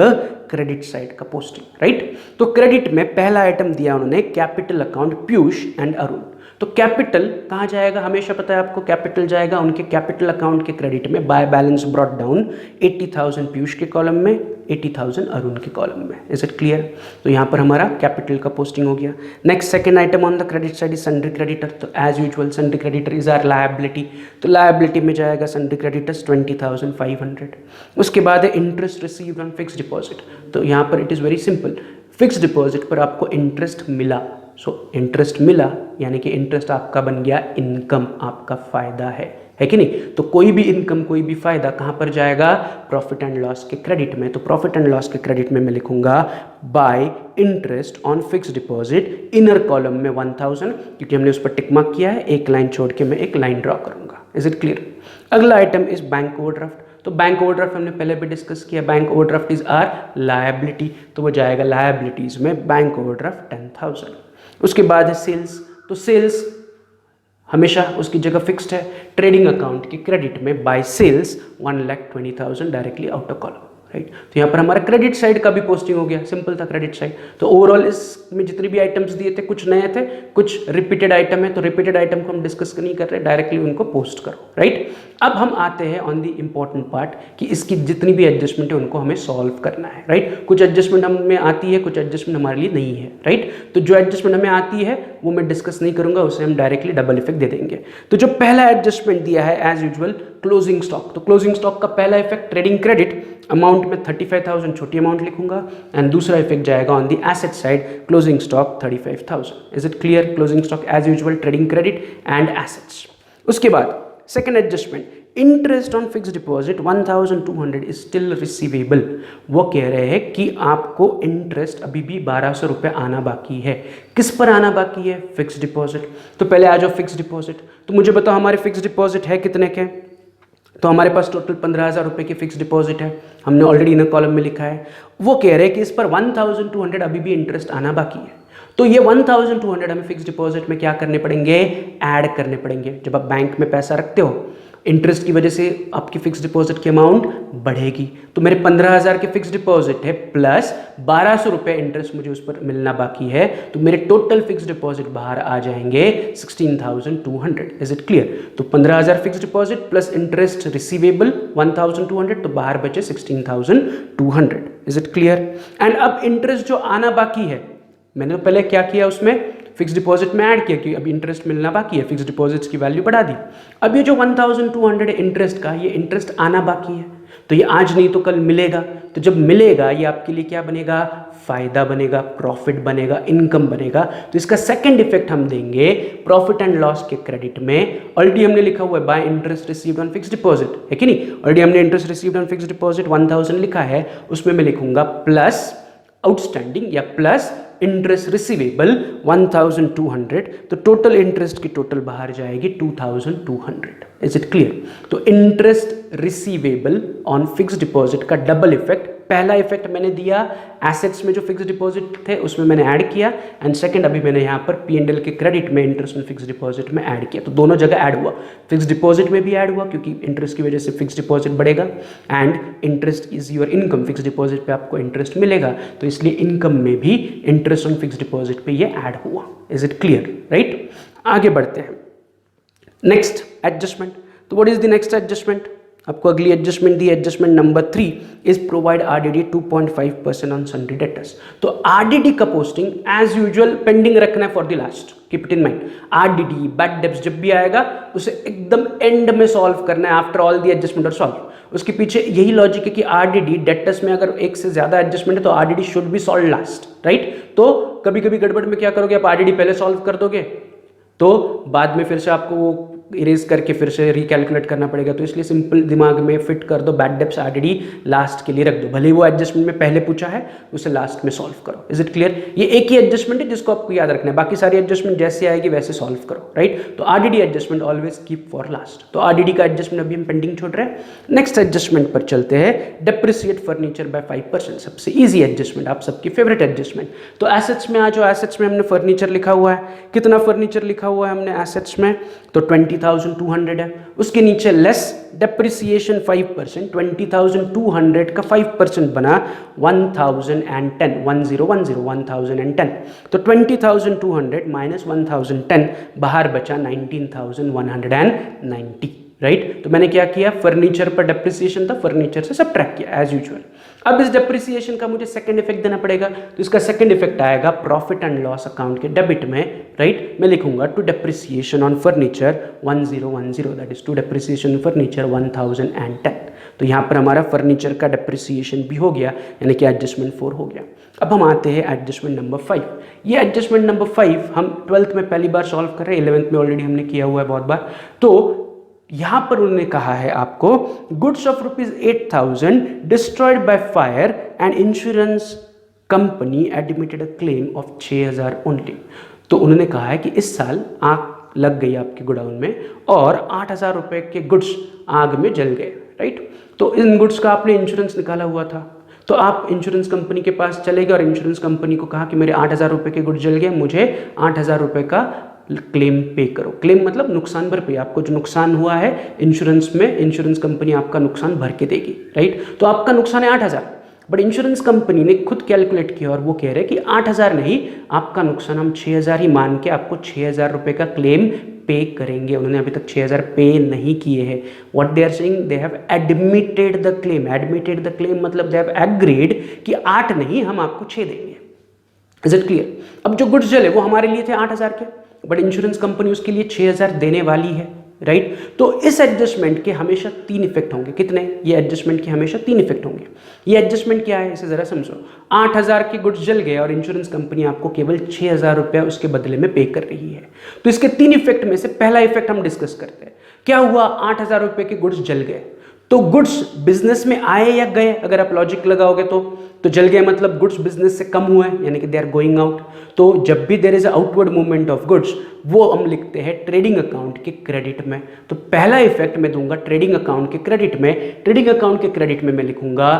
क्रेडिट साइड का पोस्टिंग, राइट। तो क्रेडिट में पहला आइटम दिया उन्होंने capital account Piyush and Arun. तो कैपिटल कहाँ जाएगा, हमेशा पता है आपको, कैपिटल जाएगा उनके कैपिटल अकाउंट के क्रेडिट में, by balance brought down 80,000 Piyush के कॉलम में, 80,000 अरुण के कॉलम में। Is it clear. तो यहाँ पर हमारा कैपिटल का पोस्टिंग हो गया। Next second item on the credit side is sundry creditor, तो as usual sundry creditor is are liability, तो लायबिलिटी में जाएगा सन्ड्री क्रेडिटर्स 20,500। उसके बाद है interest received on fix deposit, तो यहाँ पर it is very simple, fix deposit पर आपको इंटरेस्ट मिला, सो इंटरेस्ट मिला यानी कि इंटरेस्ट आपका बन गया इनकम, आपका फायदा है कि नहीं। तो कोई भी इनकम कोई भी फायदा कहाँ पर जाएगा, प्रॉफिट एंड लॉस के क्रेडिट में। तो प्रॉफिट एंड लॉस के क्रेडिट में मैं लिखूंगा bye interest on fix deposit, inner column में 1,000, क्योंकि हमने उस पर टिक मार्क किया है, एक लाइन छोड़ के मैं एक लाइन ड्रॉ करूंगा। Is it clear. अगला आइटम इज बैंक ओवरड्राफ्ट, तो बैंक ओवरड्राफ्ट हमने पहले भी डिस्कस किया, bank overdraft is are liability, तो वो जाएगा लायबिलिटीज में बैंक ओवरड्राफ्ट 10,000। उसके बाद है सेल्स, तो सेल्स हमेशा उसकी जगह फिक्स्ड है, ट्रेडिंग अकाउंट की क्रेडिट में by sales 1,20,000 directly out of column, right. तो यहाँ पर हमारा क्रेडिट साइड का भी पोस्टिंग हो गया, सिंपल था क्रेडिट साइड। तो ओवरऑल इसमें जितने भी आइटम्स दिए थे कुछ नए थे, कुछ रिपीटेड आइटम है, तो रिपीटेड आइटम को हम डिस्कस नहीं कर रहे, डायरेक्टली उनको पोस्ट करो, राइट। अब हम आते हैं ऑन दी इंपॉर्टेंट पार्ट कि इसकी जितनी भी एडजस्टमेंट है उनको हमें सॉल्व करना है, राइट। कुछ एडजस्टमेंट हमें आती है, कुछ एडजस्टमेंट हमारे लिए नहीं है, राइट। तो जो एडजस्टमेंट हमें आती है वो मैं डिस्कस नहीं करूंगा, उसे हम डायरेक्टली डबल इफेक्ट दे देंगे। तो जो पहला एडजस्टमेंट दिया है एज यूजुअल क्लोजिंग स्टॉक, तो क्लोजिंग स्टॉक का पहला इफेक्ट ट्रेडिंग क्रेडिट अमाउंट में 35,000 छोटी अमाउंट लिखूंगा, एंड दूसरा इफेक्ट जाएगा on the asset side closing stock 35,000। Is it clear. Closing stock as usual trading credit and assets. उसके बाद second adjustment, interest on fix deposit 1,200 is still receivable. वो कह रहे हैं कि आपको इंटरेस्ट अभी भी 1,200 रुपये आना बाकी है। किस पर आना बाकी है, फिक्स डिपॉजिट। तो पहले आ जाओ फिक्स डिपॉजिट, तो मुझे बताओ हमारे फिक्स डिपॉजिट है कितने के, तो हमारे पास टोटल 15,000 रुपये की फिक्स डिपॉजिट है, हमने ऑलरेडी इन कॉलम में लिखा है। वो कह रहे हैं कि इस पर 1,200 अभी भी इंटरेस्ट आना बाकी है, तो ये 1,200 हमें फिक्स डिपॉजिट में क्या करने पड़ेंगे, ऐड करने पड़ेंगे। जब आप बैंक में पैसा रखते हो, इंटरेस्ट की वजह से आपकी फिक्स डिपॉजिट की अमाउंट बढ़ेगी, तो मेरे 15,000 के फिक्स डिपॉजिट है प्लस 1,200 रुपये इंटरेस्ट मुझे उस पर मिलना बाकी है, तो मेरे टोटल फिक्स डिपॉजिट बाहर आ जाएंगे 16,200। Is it clear. तो 15,000 fix deposit plus interest receivable 1,200, तो बाहर बचे 16,200। Is it clear. एंड अब इंटरेस्ट जो आना बाकी है, मैंने तो पहले क्या किया, उसमें फिक्स डिपॉजिट में ऐड किया कि अभी इंटरेस्ट मिलना बाकी है, फिक्स डिपॉजिट्स की वैल्यू बढ़ा दी। अब ये जो 1,200 है इंटरेस्ट का, ये इंटरेस्ट आना बाकी है, तो ये आज नहीं तो कल मिलेगा, तो जब मिलेगा ये आपके लिए क्या बनेगा, फायदा बनेगा, प्रॉफिट बनेगा, इनकम बनेगा। तो इसका सेकंड इफेक्ट हम देंगे प्रॉफिट एंड लॉस के क्रेडिट में। ऑलरेडी हमने लिखा हुआ है by interest received on fixed deposit, है कि नहीं, ऑलरेडी हमने interest received on fixed deposit 1000 लिखा है, उसमें मैं लिखूंगा प्लस आउटस्टैंडिंग या प्लस इंटरेस्ट रिसीवेबल 1200, तो टोटल इंटरेस्ट की टोटल बाहर जाएगी 2200। Is it clear? तो interest receivable on fixed deposit का डबल इफेक्ट, पहला इफेक्ट मैंने दिया एसेट्स में जो फिक्स्ड डिपॉजिट थे उसमें मैंने ऐड किया, एंड सेकंड अभी मैंने यहाँ पर P&L के क्रेडिट में इंटरेस्ट ऑन फिक्स्ड डिपॉजिट में ऐड किया। तो दोनों जगह ऐड हुआ, फिक्स्ड डिपॉजिट में भी ऐड हुआ क्योंकि इंटरेस्ट की वजह से फिक्स्ड डिपॉजिट बढ़ेगा, and interest is your income, fixed deposit पे आपको इंटरेस्ट मिलेगा, तो इसलिए इनकम में भी इंटरेस्ट ऑन फिक्स्ड डिपॉजिट पे ये ऐड हुआ। Is it clear? राइट, आगे बढ़ते हैं। Next adjustment. तो what is the next adjustment? आपको अगली एडजस्टमेंट दी, adjustment number 3 is provide RDD 2.5% on sundry debtors. तो RDD का पोस्टिंग एज यूजुअल पेंडिंग रखना है for the last, keep it in mind. RDD bad debts जब भी आएगा उसे एकदम एंड में सॉल्व करना है, आफ्टर ऑल द एडजस्टमेंट और सॉल्व। उसके पीछे यही लॉजिक है कि RDD डेटर्स में अगर एक से ज्यादा एडजस्टमेंट है तो RDD should be solve last, right. तो कभी कभी गड़बड़ में क्या करोगे आप, RDD पहले सॉल्व कर दोगे तो बाद में फिर से आपको वो इरेज करके फिर से रिकैलकुलेट करना पड़ेगा, तो इसलिए सिंपल दिमाग में फिट कर दो, बैड डेब्ट्स RDD लास्ट के लिए रख दो, भले वो एडजस्टमेंट में पहले पूछा है उसे लास्ट में सॉल्व करो। Is it clear? ये एक ही एडजस्टमेंट है जिसको आपको याद रखना है, बाकी सारी एडजस्टमेंट जैसे आएगी वैसे सॉल्व करो, राइट। तो RDD adjustment always keep for last. तो RDD का एडजस्टमेंट अभी हम पेंडिंग छोड़ रहे हैं। नेक्स्ट एडजस्टमेंट पर चलते हैं, डेप्रिसिएट फर्नीचर बाय 5%, सबसे ईजी एडजस्टमेंट, आप सबकी फेवरेट एडजस्टमेंट। तो एसेट्स में आ जाओ, एसेट्स में हमने फर्नीचर लिखा हुआ है, कितना फर्नीचर लिखा हुआ है हमने एसेट्स में, तो 20,200 है। उसके नीचे लेस डेप्रिसिएशन 5%, 20,200 का 5% बना 1010, 1010, तो 20,200 माइनस 1010 बाहर बचा 19,190, राइट। तो मैंने क्या किया, फर्नीचर पर डेप्रिसिएशन था, फर्नीचर से सबट्रैक्ट किया एज यूजुअल। अब इस डेप्रिसिएशन का मुझे सेकंड इफेक्ट देना पड़ेगा, तो इसका सेकंड इफेक्ट आएगा प्रॉफिट एंड लॉस अकाउंट के डेबिट में, राइट। मैं लिखूंगा to depreciation on furniture 1010, that is to depreciation furniture 1010। तो यहाँ पर हमारा फर्नीचर का डेप्रिसिएशन भी हो गया, यानी कि एडजस्टमेंट 4 हो गया। अब हम आते हैं एडजस्टमेंट नंबर 5। ये एडजस्टमेंट नंबर 5 हम 12th में पहली बार सॉल्व कर रहे हैं, 11th में ऑलरेडी हमने किया हुआ है बहुत बार। तो यहां पर उन्होंने कहा है आपको goods of ₹8,000 destroyed by fire and insurance company admitted a claim of 6,000 only. तो उन्होंने कहा है कि इस साल आग लग गई आपके गोडाउन में और 8,000 रुपए के गुड्स आग में जल गए, राइट। तो इन गुड्स का आपने इंश्योरेंस निकाला हुआ था, तो आप इंश्योरेंस कंपनी के पास चले गए और इंश्योरेंस कंपनी को कहा कि मेरे 8,000 रुपए के गुड्स जल गए, मुझे 8,000 रुपए का क्लेम पे करो। क्लेम मतलब नुकसान भरपाई, आपको जो नुकसान हुआ है इंश्योरेंस में, इंश्योरेंस कंपनी आपका नुकसान भर के देगी, राइट। तो आपका नुकसान है 8,000, बट इंश्योरेंस कंपनी ने खुद कैलकुलेट किया और वो कह रहे हैं कि 8,000 नहीं, आपका नुकसान हम 6,000 ही मान के आपको 6,000 रुपए का क्लेम पे करेंगे। उन्होंने अभी तक 6,000 पे नहीं किए हैं। What they are saying, they have admitted the claim. Admitted the claim मतलब दे हैव एग्रीड कि 8 नहीं, हम आपको 6 देंगे। Is it clear? अब जो गुड्स जले वो हमारे लिए थे 8,000 के, बट इंश्योरेंस कंपनी उसके लिए 6,000 देने वाली है, राइट। तो इस एडजस्टमेंट के हमेशा 3 इफेक्ट होंगे। कितने? ये एडजस्टमेंट के हमेशा 3 इफेक्ट होंगे। ये एडजस्टमेंट क्या है, इसे जरा समझो। 8,000 के गुड्स जल गए और इंश्योरेंस कंपनी आपको केवल 6,000 रुपया उसके बदले में पे कर रही है। तो इसके 3 इफेक्ट में से पहला इफेक्ट हम डिस्कस करते हैं। क्या हुआ, 8,000 रुपए के गुड्स जल गए, तो गुड्स बिजनेस में आए या गए, अगर आप लॉजिक लगाओगे तो जल गए मतलब गुड्स बिजनेस से कम हुए, यानी कि दे आर गोइंग आउट। तो जब भी there is outward movement of goods, वो हम लिखते हैं ट्रेडिंग अकाउंट के क्रेडिट में। तो पहला इफेक्ट मैं दूंगा ट्रेडिंग अकाउंट के क्रेडिट में। ट्रेडिंग अकाउंट के क्रेडिट में मैं लिखूंगा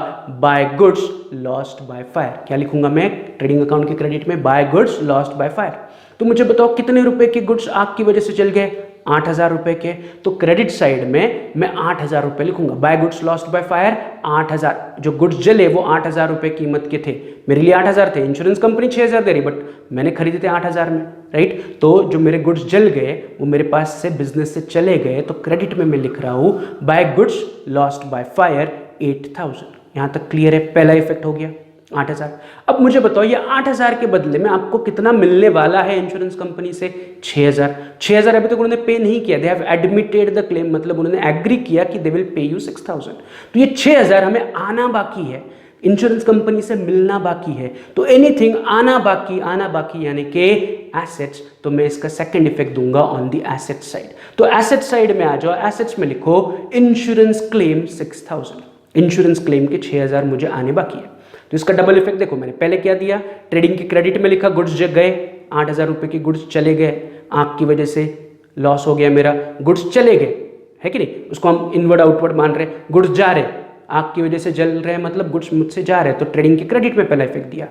by goods lost by fire. क्या लिखूंगा मैं ट्रेडिंग अकाउंट के क्रेडिट में? By goods lost by fire. तो मुझे बताओ कितने रुपए के गुड्स आग की वजह से जल गए? 8,000 रुपए के। तो क्रेडिट साइड में मैं 8,000 रुपए लिखूंगा। By goods lost by fire 8,000, जो गुड्स जले वो 8,000 रुपए कीमत के थे, मेरे लिए 8,000 थे, इंश्योरेंस कंपनी 6,000 दे रही, बट मैंने खरीदे थे 8,000 में, राइट। तो जो मेरे गुड्स जल गए वो मेरे पास से बिजनेस से चले गए, तो क्रेडिट में मैं लिख रहा हूं by goods lost by fire 8,000। यहां तक क्लियर है? पहला इफेक्ट हो गया। 8,000। अब मुझे बताओ ये 8,000 के बदले में आपको कितना मिलने वाला है इंश्योरेंस कंपनी से? 6,000। 6,000 अभी तक उन्होंने पे नहीं किया, दे हैव एडमिटेड द क्लेम, मतलब उन्होंने एग्री किया कि दे विल पे यू 6,000। तो ये 6,000 हमें आना बाकी है, इंश्योरेंस कंपनी से मिलना बाकी है। तो एनीथिंग आना बाकी यानी कि एसेट्स, तो मैं इसका सेकंड इफेक्ट दूंगा ऑन द एसेट साइड। तो एसेट साइड में आ जाओ, एसेट्स में लिखो इंश्योरेंस क्लेम 6,000, इंश्योरेंस क्लेम के 6,000 मुझे आने बाकी है। तो इसका डबल इफेक्ट देखो, मैंने पहले क्या दिया, ट्रेडिंग के क्रेडिट में लिखा, गुड्स जग गए, 8,000 रुपए के गुड्स चले गए, आग की वजह से लॉस हो गया मेरा, गुड्स चले गए, है कि नहीं, उसको हम इनवर्ड आउटवर्ड मान रहे, गुड्स जा रहे, आग की वजह से जल रहे हैं, मतलब गुड्स मुझसे जा रहे हैं, तो ट्रेडिंग के क्रेडिट में पहला इफेक्ट दिया।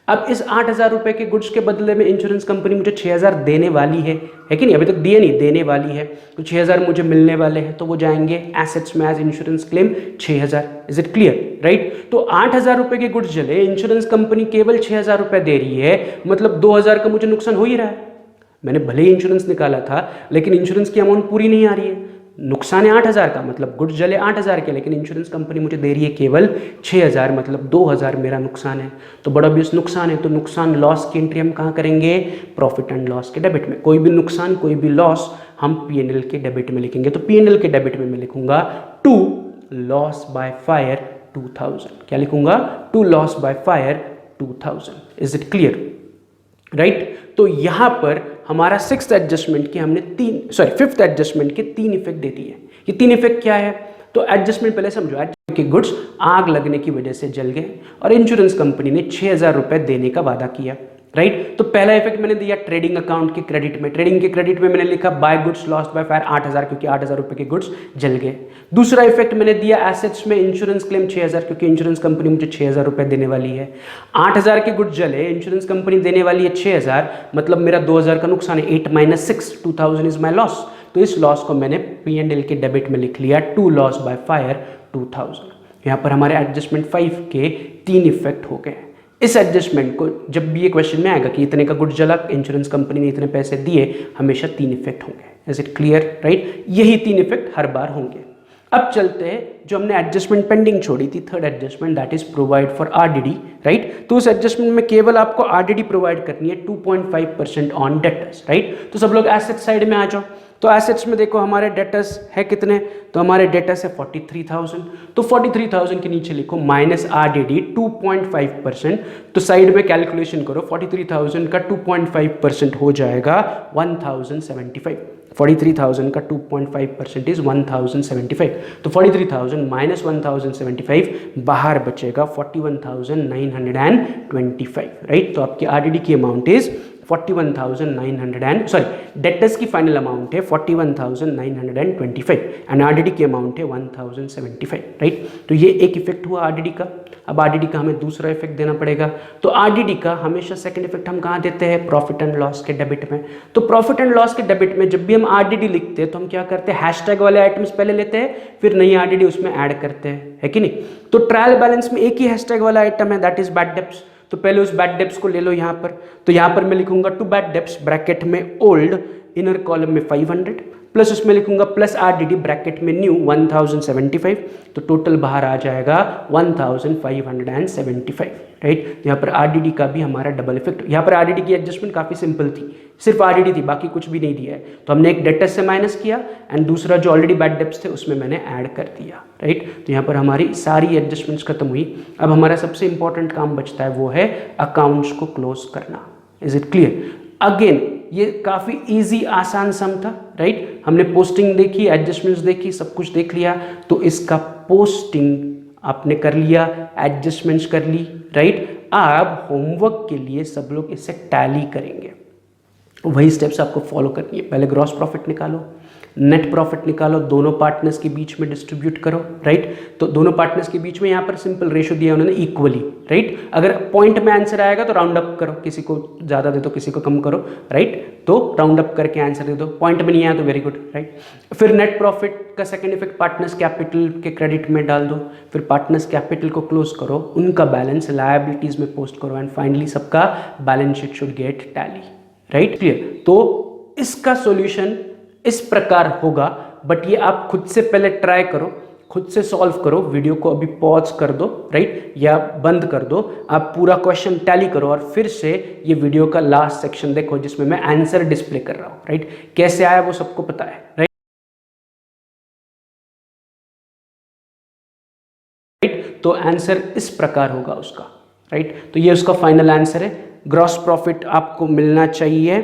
अब इस 8,000 रुपए के गुड्स के बदले में इंश्योरेंस कंपनी मुझे 6,000 देने वाली है कि नहीं, अभी तक दिए नहीं, देने वाली है, तो 6,000 मुझे मिलने वाले हैं, तो वो जाएंगे एसेट्स में as insurance claim 6,000। Is it clear, right? तो 8,000 रुपए के गुड्स जले, इंश्योरेंस कंपनी केवल 6,000 रुपए दे रही है, मतलब 2,000 का मुझे नुकसान हो ही रहा है। मैंने भले ही इंश्योरेंस निकाला था, लेकिन इंश्योरेंस की अमाउंट पूरी नहीं आ रही है, नुकसान है 8,000 का, मतलब गुड्स जले 8,000 के, लेकिन इंश्योरेंस कंपनी मुझे दे रही है केवल 6,000, मतलब 2,000 मेरा नुकसान है। तो बड़ा ऑब्वियस नुकसान है, तो नुकसान लॉस की एंट्री हम कहाँ करेंगे? प्रॉफिट एंड लॉस के डेबिट में। कोई भी नुकसान, कोई भी लॉस हम P&L के डेबिट में लिखेंगे। तो P&L के डेबिट में मैं लिखूंगा टू लॉस बाय फायर 2,000। क्या लिखूंगा? To loss by fire 2,000। Is it clear, right? तो यहां पर हमारा फिफ्थ एडजस्टमेंट के 3 इफेक्ट देती है। ये 3 इफेक्ट क्या है? तो एडजस्टमेंट पहले समझो, कि गुड्स आग लगने की वजह से जल गए और इंश्योरेंस कंपनी ने 6,000 रुपए देने का वादा किया, राइट? तो पहला इफेक्ट मैंने दिया ट्रेडिंग अकाउंट के क्रेडिट में, ट्रेडिंग के क्रेडिट में मैंने लिखा by goods lost by fire 8,000, क्योंकि 8,000 रुपए के गुड्स जल गए। दूसरा इफेक्ट मैंने दिया एसेट्स में इंश्योरेंस क्लेम 6,000, क्योंकि इंश्योरेंस कंपनी मुझे 6,000 रुपए देने वाली है। 8,000 के गुड्स जले, इंश्योरेंस कंपनी देने वाली है 6,000, मतलब मेरा 2,000 का नुकसान है, 8 - 6, 2,000 इज माई लॉस। तो इस लॉस को मैंने P&L के डेबिट में लिख लिया, टू लॉस बाय फायर 2,000। यहाँ पर हमारे एडजस्टमेंट 5 के 3 इफेक्ट हो गए। इस एडजस्टमेंट को जब भी ये क्वेश्चन में आएगा कि इतने का गुड्स जला, इंश्योरेंस कंपनी ने इतने पैसे दिए, हमेशा 3 इफेक्ट होंगे। Is it clear, right? यही 3 इफेक्ट हर बार होंगे। अब चलते हैं जो हमने एडजस्टमेंट पेंडिंग छोड़ी थी, third adjustment, that is provide for RDD, right? तो उस एडजस्टमेंट में केवल आपको RDD प्रोवाइड करनी है 2.5% ऑन डेटर्स, राइट? तो सब लोग एसेट साइड में आ जाओ। तो एसेट्स में देखो हमारे डेटर्स है कितने, तो हमारे डेटर्स है 43,000। तो 43,000 के नीचे लिखो माइनस RDD 2.5%। तो साइड में कैलकुलेशन करो, 43,000 का 2.5% हो जाएगा 1,075। 43,000 का 2.5% इज 1,075। तो 43,000 माइनस 1,075, बाहर बचेगा 41,925, राइट? तो आपकी RDD की अमाउंट इज 41,900 डेटर्स की फाइनल अमाउंट है 41,925 एंड RDD की अमाउंट है 1,075, राइट? तो ये एक इफेक्ट हुआ RDD का। अब RDD का हमें दूसरा इफेक्ट देना पड़ेगा। तो RDD का हमेशा सेकंड इफेक्ट हम कहाँ देते हैं? प्रॉफिट एंड लॉस के डेबिट में। तो प्रॉफिट एंड लॉस के डेबिट में जब भी हम RDD लिखते हैं तो हम क्या करते हैं? हैशटैग वाले आइटम्स पहले लेते हैं, फिर नई RDD उसमें ऐड करते हैं, है कि नहीं? तो ट्रायल बैलेंस में एक ही हैशटैग वाला आइटम है, दैट इज बैड डेब्ट्स। तो पहले उस बैड डेब्ट्स को ले लो यहाँ पर। तो यहाँ पर मैं लिखूंगा टू बैड डेब्ट्स ब्रैकेट में ओल्ड, इनर कॉलम में 500, प्लस उसमें लिखूंगा प्लस RDD ब्रैकेट में न्यू 1,075। तो टोटल बाहर आ जाएगा 1,575, राइट? यहाँ पर RDD का भी हमारा डबल इफेक्ट। यहाँ पर RDD की एडजस्टमेंट काफ़ी सिंपल थी, सिर्फ RDD थी, बाकी कुछ भी नहीं दिया है। तो हमने एक डेटर्स से माइनस किया एंड दूसरा जो ऑलरेडी बैड डेब्ट्स थे उसमें मैंने ऐड कर दिया, राइट? तो यहाँ पर हमारी सारी एडजस्टमेंट्स खत्म हुई। अब हमारा सबसे इंपॉर्टेंट काम बचता है, वो है अकाउंट्स को क्लोज करना। Is it clear? अगेन ये काफ़ी इजी आसान सम था, राइट? हमने पोस्टिंग देखी, एडजस्टमेंट्स देखी, सब कुछ देख लिया। तो इसका पोस्टिंग आपने कर लिया, एडजस्टमेंट्स कर ली, राइट? अब होमवर्क के लिए सब लोग इसे टैली करेंगे। वही स्टेप्स आपको फॉलो करनी है। पहले ग्रॉस प्रॉफिट निकालो, नेट प्रॉफिट निकालो, दोनों पार्टनर्स के बीच में डिस्ट्रीब्यूट करो, राइट? तो दोनों पार्टनर्स के बीच में यहाँ पर सिंपल रेशो दिया उन्होंने इक्वली, राइट? अगर पॉइंट में आंसर आएगा तो राउंड अप करो, किसी को ज़्यादा दे दो, किसी को कम करो, राइट? तो राउंड अप करके आंसर दे दो। पॉइंट में नहीं आया तो वेरी गुड, राइट? फिर नेट प्रॉफिट का सेकंड इफेक्ट पार्टनर्स कैपिटल के क्रेडिट में डाल दो। फिर पार्टनर्स कैपिटल को क्लोज करो, उनका बैलेंस लायबिलिटीज में पोस्ट करो एंड फाइनली सबका balance sheet should get tally, right? Clear? तो इसका सॉल्यूशन इस प्रकार होगा, बट ये आप खुद से पहले ट्राई करो। खुद से सॉल्व करो, वीडियो को अभी पॉज कर दो, राइट, या बंद कर दो, आप पूरा क्वेश्चन टैली करो और फिर से ये वीडियो का लास्ट सेक्शन देखो जिसमें मैं आंसर डिस्प्ले कर रहा हूँ, राइट। कैसे आया वो सबको पता है, राइट। तो आंसर इस प्रकार होगा उसका, राइट। तो ये उसका फाइनल आंसर है। ग्रॉस प्रॉफिट आपको मिलना चाहिए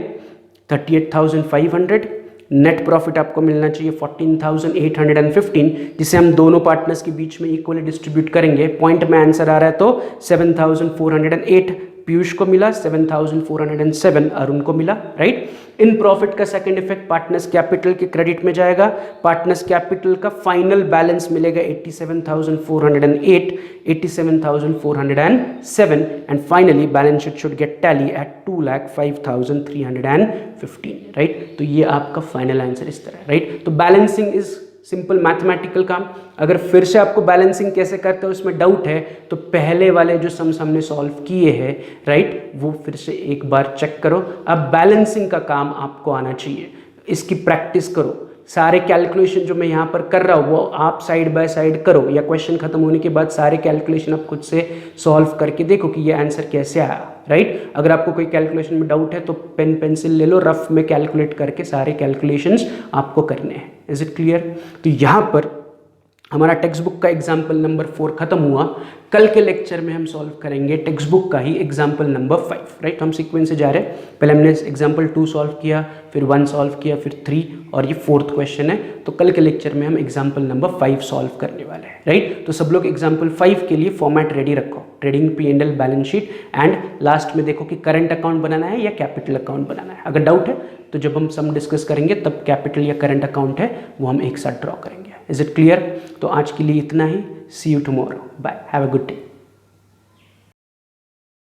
38,500, नेट प्रॉफिट आपको मिलना चाहिए 14,815, जिसे हम दोनों पार्टनर्स के बीच में इक्वली डिस्ट्रीब्यूट करेंगे। पॉइंट में आंसर आ रहा है तो 7,408 पीयूष को मिला, 7,407 अरुण को मिला, राइट। इन प्रॉफिट का सेकंड इफेक्ट पार्टनर्स कैपिटल के क्रेडिट में जाएगा। पार्टनर्स कैपिटल का फाइनल बैलेंस मिलेगा 87,408, 87,407 and finally balance sheet should get tally at 2,05,315, right. तो ये आपका फाइनल आंसर इस तरह है, राइट। तो बैलेंसिंग इज सिंपल मैथमेटिकल काम। अगर फिर से आपको बैलेंसिंग कैसे करते हो उसमें डाउट है तो पहले वाले जो सम्स हमने सॉल्व किए हैं, राइट, वो फिर से एक बार चेक करो। अब बैलेंसिंग का काम आपको आना चाहिए, इसकी प्रैक्टिस करो। सारे कैलकुलेशन जो मैं यहाँ पर कर रहा हूँ वो आप साइड बाय साइड करो, या क्वेश्चन खत्म होने के बाद सारे कैलकुलेशन आप खुद से सॉल्व करके देखो कि ये आंसर कैसे आया, राइट। अगर आपको कोई कैलकुलेशन में डाउट है तो पेन पेंसिल ले लो, रफ में कैलकुलेट करके सारे कैलकुलेशंस आपको करने हैं। Is it clear? तो यहाँ पर हमारा टेक्स्ट बुक का एग्जाम्पल नंबर 4 खत्म हुआ। कल के लेक्चर में हम सॉल्व करेंगे टेक्स्ट बुक का ही एग्जाम्पल नंबर 5, राइट। हम सीक्वेंस से जा रहे हैं, पहले हमने एग्जाम्पल 2 सॉल्व किया, फिर 1 सॉल्व किया, फिर 3 और ये 4th क्वेश्चन है। तो कल के लेक्चर में हम एग्जाम्पल नंबर 5 सॉल्व करने वाले हैं, राइट। तो सब लोग एग्जाम्पल 5 के लिए फॉर्मेट रेडी रखो, trading P&L balance sheet, and last में देखो कि करंट अकाउंट बनाना है या कैपिटल अकाउंट बनाना है। अगर डाउट है तो जब हम सम डिस्कस करेंगे तब कैपिटल या करंट अकाउंट है वो हम एक साथ ड्रॉ करेंगे। Is it clear? तो आज के लिए इतना ही। See you tomorrow, bye, have a good day.